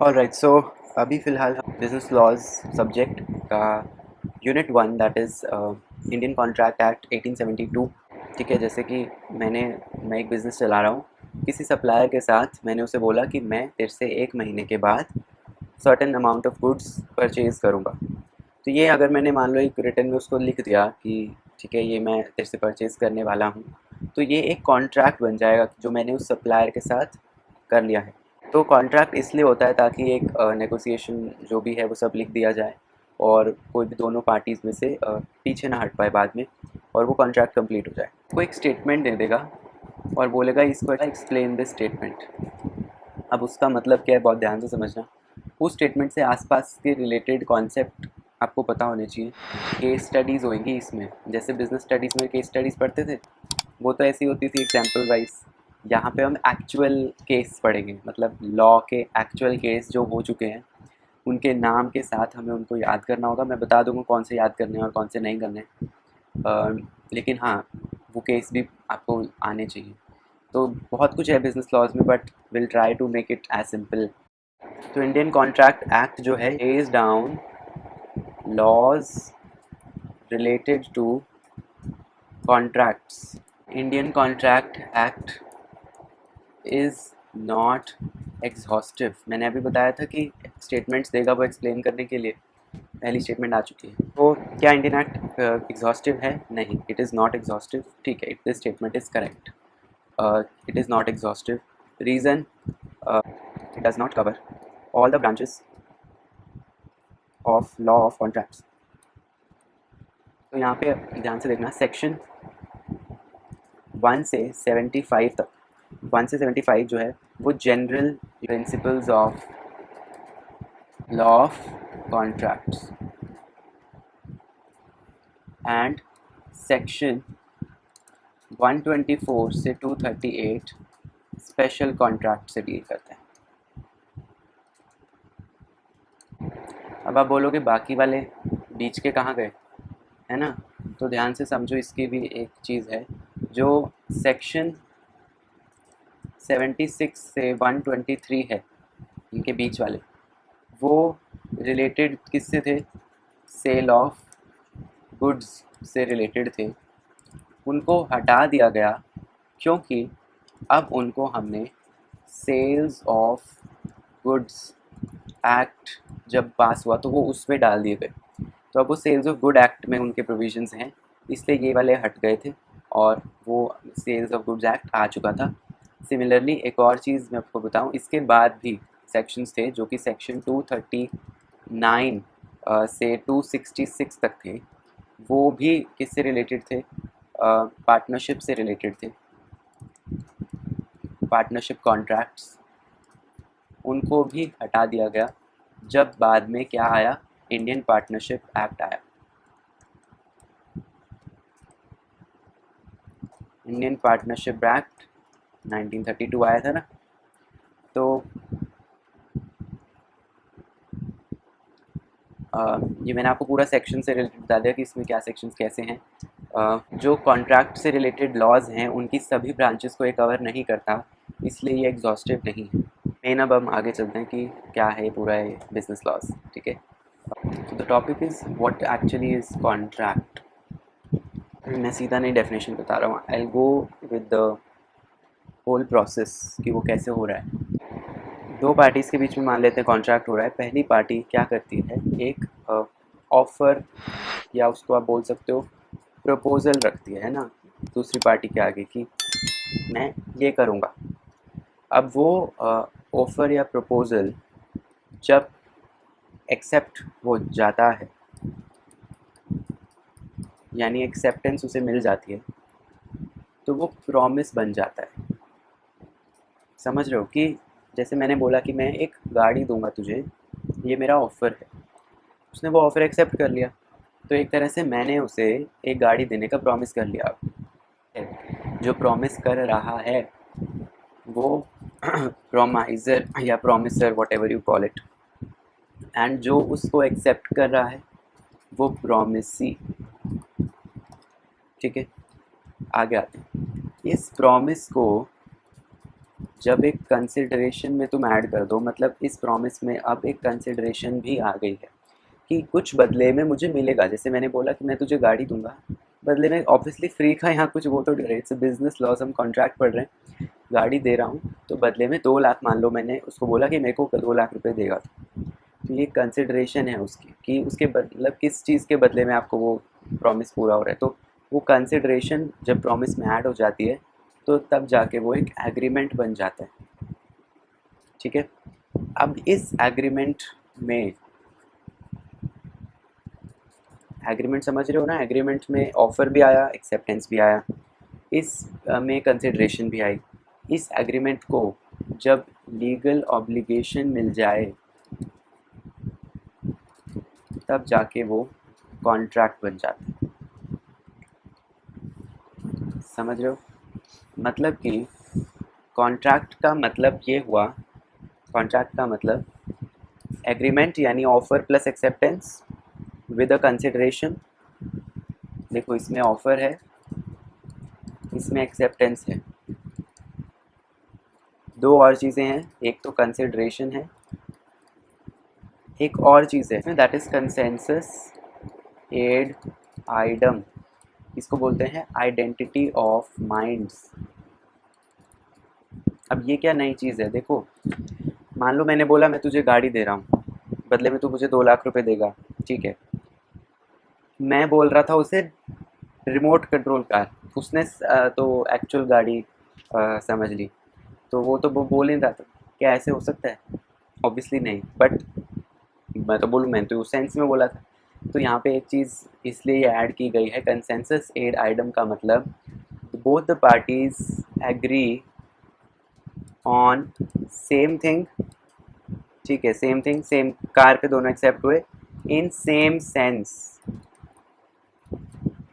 Alright, सो अभी फ़िलहाल हम बिज़नेस लॉज़ सब्जेक्ट का unit 1 that is Indian contract act 1872। ठीक है, जैसे कि मैं एक बिज़नेस चला रहा हूँ। किसी सप्लायर के साथ मैंने उसे बोला कि मैं तेरे से 1 महीने के बाद certain amount of goods purchase करूँगा। तो ये अगर मैंने मान लो एक रिटन में उसको लिख दिया कि ठीक है, ये मैं तेरे से परचेज़ करने वाला हूँ, तो ये एक कॉन्ट्रैक्ट बन जाएगा जो मैंने उस सप्लायर के साथ कर लिया है। तो कॉन्ट्रैक्ट इसलिए होता है ताकि एक नेगोशिएशन जो भी है वो सब लिख दिया जाए और कोई भी दोनों पार्टीज़ में से पीछे ना हट पाए बाद में, और वो कॉन्ट्रैक्ट कंप्लीट हो जाए। वो एक स्टेटमेंट दे देगा और बोलेगा इसको एक्सप्लेन दिस स्टेटमेंट। अब उसका मतलब क्या है, बहुत ध्यान से समझना। उस स्टेटमेंट से आसपास के रिलेटेड कॉन्सेप्ट आपको पता होने चाहिए। केस स्टडीज़ होंगी इसमें, जैसे बिजनेस स्टडीज़ में केस स्टडीज़ पढ़ते थे, वो तो ऐसी होती थी एग्जाम्पल वाइज। यहाँ पे हम एक्चुअल केस पढ़ेंगे, मतलब लॉ के एक्चुअल केस जो हो चुके हैं उनके नाम के साथ हमें उनको याद करना होगा। मैं बता दूंगा कौन से याद करने हैं और कौन से नहीं करने हैं। लेकिन हाँ, वो केस भी आपको आने चाहिए। तो बहुत कुछ है बिजनेस लॉज में, but will try to make it as simple. तो इंडियन कॉन्ट्रैक्ट एक्ट जो है lays down laws related to contracts. Indian contract act is not exhaustive. मैंने अभी बताया था कि स्टेटमेंट्स देगा वो एक्सप्लेन करने के लिए। पहली स्टेटमेंट आ चुकी है। तो क्या इंडियन एक्ट एग्जॉस्टिव है? नहीं, इट इज़ नॉट एग्जॉस्टिव। ठीक है, this statement is correct. It is not exhaustive. Reason, it does not cover all the branches of law of contracts. तो यहाँ पे ध्यान से देखना, सेक्शन 1 से 75 तक, 1 से 75 जो है वो general principles of law of contracts, and section 124 से 238 स्पेशल कॉन्ट्रैक्ट से डील करते हैं। अब आप बोलोगे बाकी वाले बीच के कहाँ गए, है ना? तो ध्यान से समझो, इसकी भी एक चीज़ है। जो सेक्शन 76 से 123 है, इनके बीच वाले, वो रिलेटेड किससे थे? सेल ऑफ गुड्स से रिलेटेड थे। उनको हटा दिया गया क्योंकि अब उनको हमने सेल्स ऑफ गुड्स एक्ट जब पास हुआ तो वो उसमें डाल दिए गए। तो अब वो सेल्स ऑफ गुड एक्ट में उनके प्रोविजंस हैं, इसलिए ये वाले हट गए थे और वो सेल्स ऑफ गुड्स एक्ट आ चुका था। सिमिलरली एक और चीज़ मैं आपको बताऊं, इसके बाद भी सेक्शंस थे जो कि सेक्शन 239 से 266 तक थे। वो भी किससे रिलेटेड थे? पार्टनरशिप से रिलेटेड थे, पार्टनरशिप कॉन्ट्रैक्ट्स। उनको भी हटा दिया गया जब बाद में क्या आया? इंडियन पार्टनरशिप एक्ट आया। इंडियन पार्टनरशिप एक्ट 1932 आया था ना। तो ये मैंने आपको पूरा सेक्शन से रिलेटेड बता दिया कि इसमें क्या सेक्शंस कैसे हैं। जो कॉन्ट्रैक्ट से रिलेटेड लॉज हैं उनकी सभी ब्रांचेस को ये कवर नहीं करता, इसलिए ये एग्जॉस्टिव नहीं है। मेन अब हम आगे चलते हैं कि क्या है पूरा ये बिजनेस लॉज। ठीक है, तो the topic is what actually is contract. मैं सीधा नहीं डेफिनेशन बता रहा हूँ, I go with the whole process कि वो कैसे हो रहा है। दो पार्टीज़ के बीच में मान लेते हैं कॉन्ट्रैक्ट हो रहा है। पहली पार्टी क्या करती है? एक ऑफ़र या उसको आप बोल सकते हो प्रपोज़ल रखती है ना, दूसरी पार्टी के आगे कि मैं ये करूँगा। अब वो ऑफ़र या प्रपोज़ल जब एक्सेप्ट हो जाता है, यानी एक्सेप्टेंस उसे मिल जाती है, तो वो प्रॉमिस बन जाता है। समझ रहे हो कि जैसे मैंने बोला कि मैं एक गाड़ी दूंगा तुझे, ये मेरा ऑफ़र है। उसने वो ऑफ़र एक्सेप्ट कर लिया, तो एक तरह से मैंने उसे एक गाड़ी देने का प्रॉमिस कर लिया। जो प्रॉमिस कर रहा है वो प्रोमाइज़र या promiser, what ever you call it, and जो उसको एक्सेप्ट कर रहा है वो प्रॉमिसी। ठीक है, आगे आते हैं। इस प्रॉमिस को जब एक कंसिडरेशन में तुम ऐड कर दो, मतलब इस प्रॉमिस में अब एक कंसिडरेशन भी आ गई है कि कुछ बदले में मुझे मिलेगा। जैसे मैंने बोला कि मैं तुझे गाड़ी दूंगा, बदले में ऑब्वियसली फ्री का यहाँ कुछ वो तो इट्स बिजनेस लॉस, हम कॉन्ट्रैक्ट पढ़ रहे हैं। गाड़ी दे रहा हूँ तो बदले में 2 लाख, मान लो मैंने उसको बोला कि मेरे को 2 लाख रुपए देगा, तो ये कंसिडरेशन है उसकी कि उसके मतलब किस चीज़ के बदले में आपको वो प्रॉमिस पूरा हो रहा है। तो वो कंसिडरेशन जब प्रॉमिस में ऐड हो जाती है तो तब जाके वो एक एग्रीमेंट बन जाता है। ठीक है, अब इस एग्रीमेंट में, एग्रीमेंट समझ रहे हो ना, एग्रीमेंट में ऑफर भी आया, एक्सेप्टेंस भी आया, इस में कंसिडरेशन भी आई। इस एग्रीमेंट को जब लीगल ऑब्लिगेशन मिल जाए तब जाके वो कॉन्ट्रैक्ट बन जाता है। समझ रहे हो, मतलब कि कॉन्ट्रैक्ट का मतलब ये हुआ, कॉन्ट्रैक्ट का मतलब एग्रीमेंट यानी offer plus acceptance with a consideration. देखो इसमें ऑफर है, इसमें एक्सेप्टेंस है, दो और चीज़ें हैं, एक तो कंसिडरेशन है, एक और चीज़ है that is consensus ad idem. इसको बोलते हैं आइडेंटिटी ऑफ माइंड्स। अब ये क्या नई चीज़ है, देखो मान लो मैंने बोला मैं तुझे गाड़ी दे रहा हूँ, बदले में तू मुझे 2 लाख रुपए देगा। ठीक है, मैं बोल रहा था उसे रिमोट कंट्रोल कार, उसने तो एक्चुअल गाड़ी समझ ली, तो वो तो वो बोल नहीं रहा था। क्या ऐसे हो सकता है? ऑब्वियसली नहीं, बट मैं तो बोलूँ, मैंने तो उस सेंस में बोला था। तो यहाँ पे एक चीज़ इसलिए ये ऐड की गई है, कंसेंसस एड आइडम का मतलब both the parties agree on same thing. ठीक है, सेम थिंग, सेम कार पे दोनों एक्सेप्ट हुए इन सेम सेंस।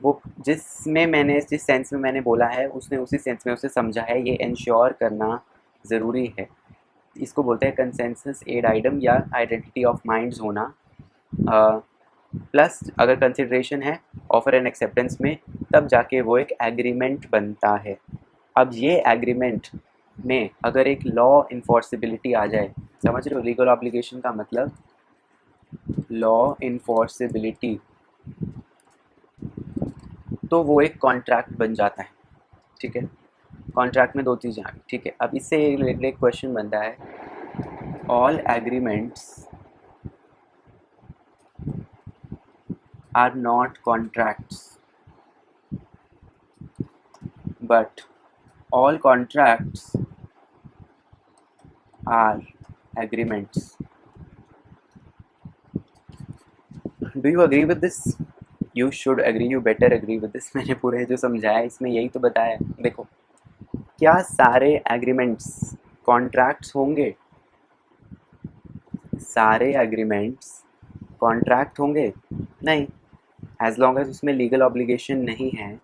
वो जिसमें मैंने जिस सेंस में मैंने बोला है उसने उसी सेंस में उसे समझा है, ये इंश्योर करना ज़रूरी है। इसको बोलते हैं कंसेंसस एड आइडम या आइडेंटिटी ऑफ माइंड्स होना। प्लस अगर कंसिडरेशन है ऑफर एंड एक्सेप्टेंस में, तब जाके वो एक एग्रीमेंट बनता है। अब ये एग्रीमेंट में अगर एक लॉ इन्फोर्सिबिलिटी आ जाए, समझ रहे हो, लीगल ऑब्लिगेशन का मतलब लॉ इन्फोर्सिबिलिटी, तो वो एक कॉन्ट्रैक्ट बन जाता है। ठीक है, कॉन्ट्रैक्ट में दो चीज़ें आ गई। ठीक है, अब इससे एक क्वेश्चन बनता है, all agreements are not contracts, but all contracts are agreements. Do you agree with this? You should agree, you better agree with this. मैंने पूरे जो समझाया इसमें यही तो बताया है। देखो, क्या सारे एग्रीमेंट्स कॉन्ट्रैक्ट्स होंगे? सारे एग्रीमेंट्स कॉन्ट्रैक्ट होंगे? नहीं, एज लॉन्ग एज उसमें लीगल ऑब्लिगेशन नहीं है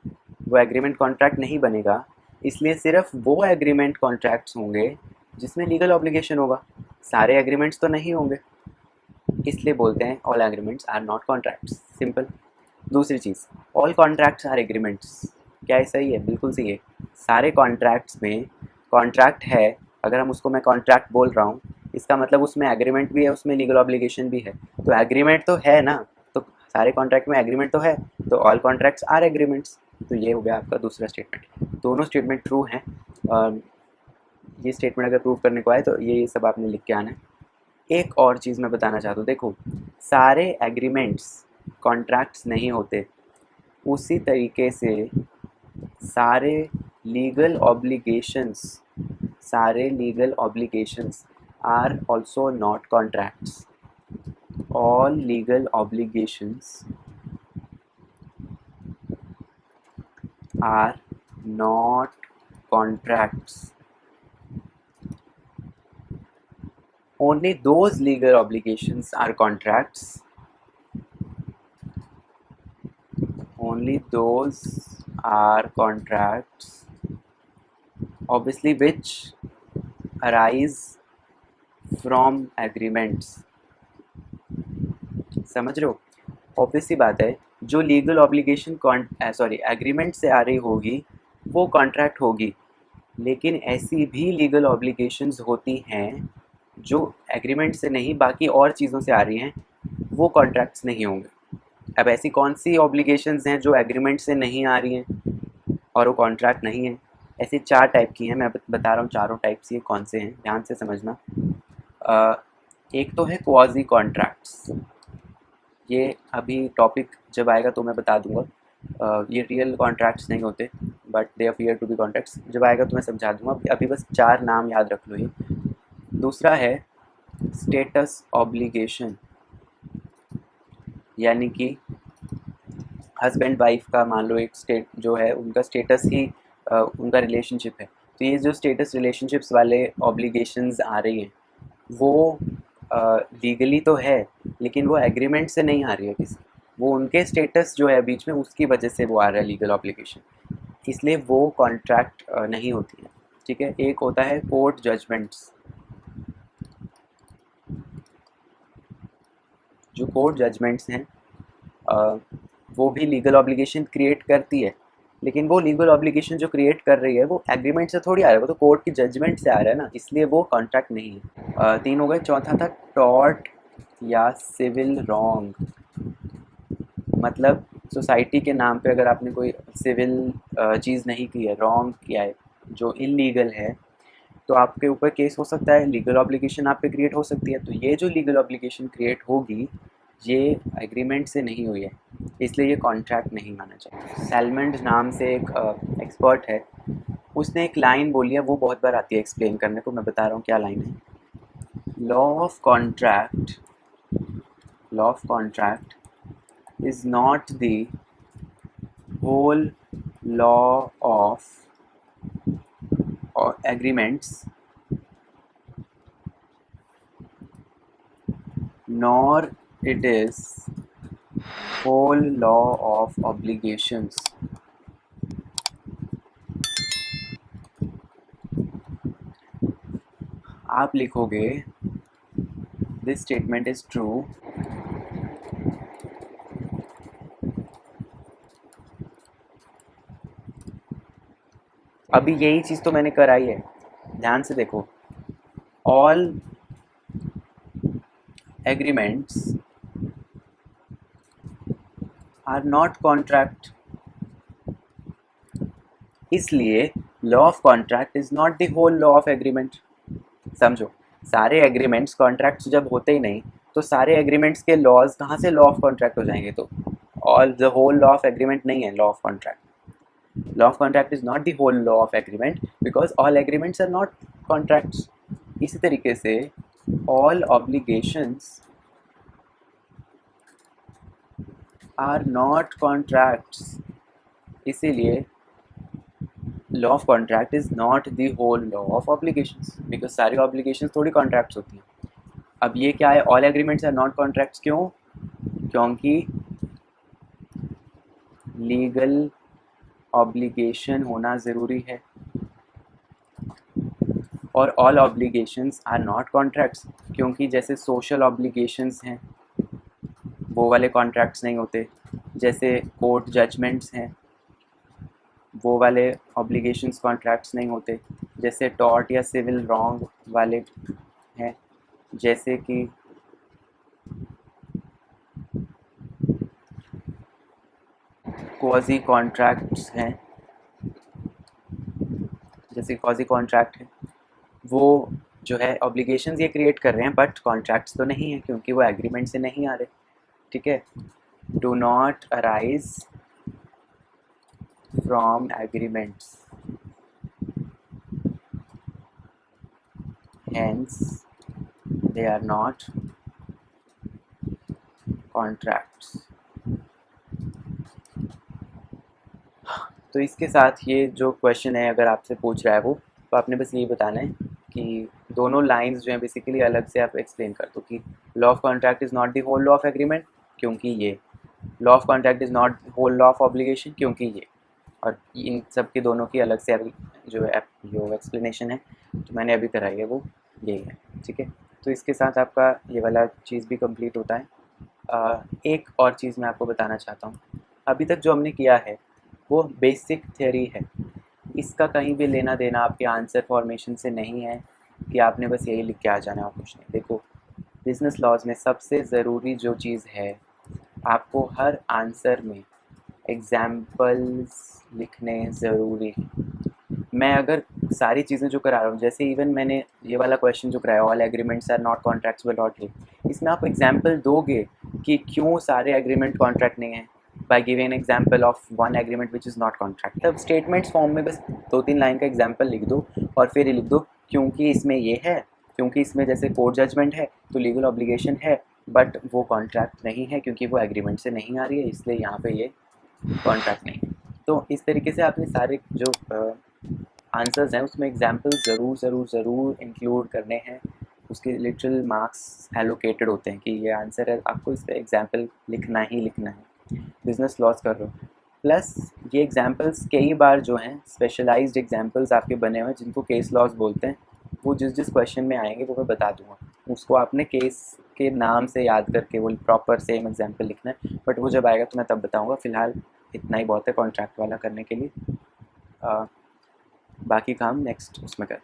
वो एग्रीमेंट कॉन्ट्रैक्ट नहीं बनेगा। इसलिए सिर्फ वो एग्रीमेंट कॉन्ट्रैक्ट्स होंगे जिसमें लीगल ऑब्लिगेशन होगा, सारे एग्रीमेंट्स तो नहीं होंगे। इसलिए बोलते हैं all agreements are not contracts, simple. दूसरी चीज़, ऑल कॉन्ट्रैक्ट्स आर एग्रीमेंट्स। क्या ये सही है? बिल्कुल सही है। सारे कॉन्ट्रैक्ट्स में कॉन्ट्रैक्ट है, अगर हम उसको मैं कॉन्ट्रैक्ट बोल रहा हूँ, इसका मतलब उसमें एग्रीमेंट भी है, उसमें लीगल ऑब्लिगेशन भी है। तो एग्रीमेंट तो है ना, तो सारे कॉन्ट्रैक्ट में एग्रीमेंट तो है, तो ऑल कॉन्ट्रैक्ट्स आर एग्रीमेंट्स। तो ये हो गया आपका दूसरा स्टेटमेंट। दोनों स्टेटमेंट ट्रू हैं। ये स्टेटमेंट अगर प्रूव करने को आए तो ये सब आपने लिख के आना है। एक और चीज़ मैं बताना चाहता हूँ, देखो सारे एग्रीमेंट्स कॉन्ट्रैक्ट्स नहीं होते, उसी तरीके से सारे लीगल ऑब्लिगेशंस, सारे legal obligations are also not contracts. All legal obligations are not contracts. Only those legal obligations are contracts. Only those are contracts, obviously, which arise from agreements. समझ रहे हो? ऑब्वियस सी बात है, जो लीगल ऑब्लिगेशन एग्रीमेंट से आ रही होगी वो कॉन्ट्रैक्ट होगी। लेकिन ऐसी भी लीगल ऑब्लिगेशंस होती हैं जो एग्रीमेंट से नहीं बाकी और चीज़ों से आ रही हैं, वो कॉन्ट्रैक्ट्स नहीं होंगे। अब ऐसी कौन सी ऑब्लिगेशंस हैं जो एग्रीमेंट से नहीं आ रही हैं और वो कॉन्ट्रैक्ट नहीं है? ऐसी 4 टाइप की हैं, मैं बता रहा हूँ चारों टाइप्स ये कौन से हैं, ध्यान से समझना। अ, एक तो है क्वाज़ी कॉन्ट्रैक्ट्स। ये अभी टॉपिक जब आएगा तो मैं बता दूँगा। ये रियल कॉन्ट्रैक्ट्स नहीं होते, but they appear to be contracts. जब आएगा तो मैं समझा दूँगा, अभी बस 4 नाम याद रख लो ये। दूसरा है स्टेटस ऑब्लिगेशन, यानी कि हस्बैंड वाइफ का मान लो एक स्टेट जो है उनका स्टेटस ही उनका रिलेशनशिप है, तो ये जो स्टेटस रिलेशनशिप्स वाले ऑब्लिगेशंस आ रही हैं वो लीगली तो है, लेकिन वो एग्रीमेंट से नहीं आ रही है किसी, वो उनके स्टेटस जो है बीच में उसकी वजह से वो आ रहा है लीगल ऑब्लिगेशन, इसलिए वो कॉन्ट्रैक्ट नहीं होती है। ठीक है, एक होता है कोर्ट जजमेंट्स। जो कोर्ट जजमेंट्स हैं अ, वो भी लीगल ऑब्लिगेशन क्रिएट करती है, लेकिन वो लीगल ऑब्लिगेशन जो क्रिएट कर रही है वो एग्रीमेंट से थोड़ी आ रहा है, वो तो कोर्ट की जजमेंट से आ रहा है ना, इसलिए वो कॉन्ट्रैक्ट नहीं है। 3 हो गए। चौथा था टॉर्ट या सिविल रॉन्ग, मतलब सोसाइटी के नाम पे अगर आपने कोई सिविल चीज़ नहीं की है, रॉन्ग किया है जो इलीगल है, तो आपके ऊपर केस हो सकता है, लीगल ऑब्लिगेशन आप पे क्रिएट हो सकती है। तो ये जो लीगल ऑब्लिगेशन क्रिएट होगी ये एग्रीमेंट से नहीं हुई है, इसलिए ये कॉन्ट्रैक्ट नहीं माना जाता। सैलमंड नाम से एक एक्सपर्ट है, उसने एक लाइन बोली है, वो बहुत बार आती है एक्सप्लेन करने को, मैं बता रहा हूँ क्या लाइन है। Law of contract, law of contract is not the whole law of agreements, nor it is whole law of obligations. आप लिखोगे दिस स्टेटमेंट इज ट्रू अभी यही चीज़ तो मैंने कराई है, ध्यान से देखो। All agreements are not contract, इसलिए law of contract is not the whole law of agreement. समझो, सारे एग्रीमेंट्स कॉन्ट्रैक्ट्स जब होते ही नहीं, तो सारे एग्रीमेंट्स के लॉज कहाँ से लॉ ऑफ कॉन्ट्रैक्ट हो जाएंगे? तो all the whole law of agreement नहीं है law of contract. Law of contract is not the whole law of agreement because all agreements are not contracts. इसी तरीके से all obligations are not contracts, इसीलिए law of contract is not the whole law of obligations because सारी obligations थोड़ी contracts होती हैं। अब ये क्या है, all agreements are not contracts, क्यों? क्योंकि legal ऑब्लिगेशन होना ज़रूरी है, और all obligations are not contracts, क्योंकि जैसे सोशल ऑब्लिगेशंस हैं वो वाले कॉन्ट्रैक्ट्स नहीं होते, जैसे कोर्ट जजमेंट्स हैं वो वाले ऑब्लिगेशंस कॉन्ट्रैक्ट्स नहीं होते, जैसे टॉर्ट या सिविल रॉन्ग वाले हैं, जैसे कि क्वाजी कॉन्ट्रैक्ट्स हैं, जैसे क्वाजी कॉन्ट्रैक्ट है वो जो है ऑब्लिगेशंस ये क्रिएट कर रहे हैं बट कॉन्ट्रैक्ट्स तो नहीं है क्योंकि वो एग्रीमेंट से नहीं आ रहे। ठीक है, do not arise from agreements, hence they are not contracts. तो इसके साथ ये जो क्वेश्चन है अगर आपसे पूछ रहा है वो, तो आपने बस यही बताना है कि दोनों लाइंस जो हैं बेसिकली अलग से आप एक्सप्लेन कर दो कि law of contract is not the whole law of agreement क्योंकि ये, law of contract is not whole law of obligation क्योंकि ये, और इन सब के दोनों की अलग से अभी जो एक्सप्लेनेशन है तो मैंने अभी कराई है वो यही है। ठीक है, तो इसके साथ आपका ये वाला चीज़ भी कंप्लीट होता है। एक और चीज़ मैं आपको बताना चाहता हूँ, अभी तक जो हमने किया है वो बेसिक थ्योरी है, इसका कहीं भी लेना देना आपके आंसर फॉर्मेशन से नहीं है कि आपने बस यही लिख के आ जाना और कुछ नहीं। देखो, बिजनेस लॉज में सबसे ज़रूरी जो चीज़ है, आपको हर आंसर में एग्जाम्पल्स लिखने ज़रूरी हैं। मैं अगर सारी चीज़ें जो करा रहा हूँ, जैसे इवन मैंने ये वाला क्वेश्चन जो कराया, all agreements are not contracts will not live, इसमें आप एग्जाम्पल दोगे कि क्यों सारे एग्रीमेंट कॉन्ट्रैक्ट नहीं है, by giving an example of one agreement which is not contract. तब स्टेटमेंट्स फॉर्म में बस 2-3 लाइन का एग्जाम्पल लिख दो और फिर ये लिख दो क्योंकि इसमें ये है, क्योंकि इसमें जैसे कोर्ट जजमेंट है तो लीगल ऑब्लिगेशन है, बट वो कॉन्ट्रैक्ट नहीं है क्योंकि वो एग्रीमेंट से नहीं आ रही है, इसलिए यहाँ पे ये कॉन्ट्रैक्ट नहीं है। तो इस तरीके से आपने सारे जो आंसर्स हैं उसमें एग्जाम्पल ज़रूर ज़रूर ज़रूर इंक्लूड करने हैं। उसके लिटरल मार्क्स एलोकेटेड होते हैं कि ये आंसर है, आपको इस पर एग्जाम्पल लिखना ही लिखना है। बिजनेस लॉज कर रहे हो, प्लस ये एग्जाम्पल्स कई बार जो हैं स्पेशलाइज्ड एग्जाम्पल्स आपके बने हुए हैं जिनको केस लॉज बोलते हैं। वो जिस जिस क्वेश्चन में आएंगे वो मैं बता दूंगा, उसको आपने केस के नाम से याद करके वो प्रॉपर सेम एग्जाम्पल लिखना है, बट वो जब आएगा तो मैं तब बताऊँगा। फ़िलहाल इतना ही बहुत है कॉन्ट्रैक्ट वाला करने के लिए। बाकी काम नेक्स्ट उसमें कर।